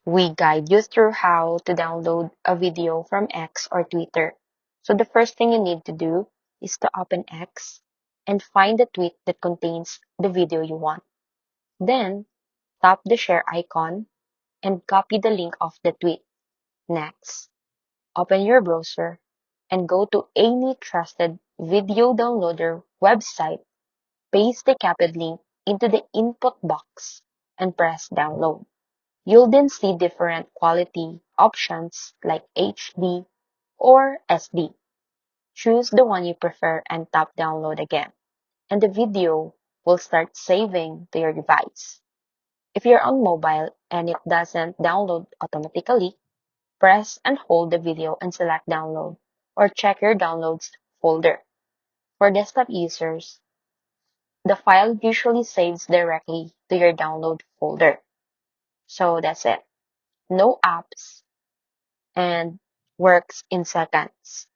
We guide you through how to download a video from X or Twitter. So the first thing you need to do is to open X and find the tweet that contains the video you want. Then tap the share icon and copy the link of the tweet. Next, open your browser and go to any trusted video downloader website. Paste the copied link into the input box and press download. You'll then see different quality options like HD or SD. Choose the one you prefer and tap download again, and the video will start saving to your device. If you're on mobile and it doesn't download automatically, press and hold the video and select download, or check your downloads folder. For desktop users, the file usually saves directly to your download folder. So that's it. No apps and works in seconds.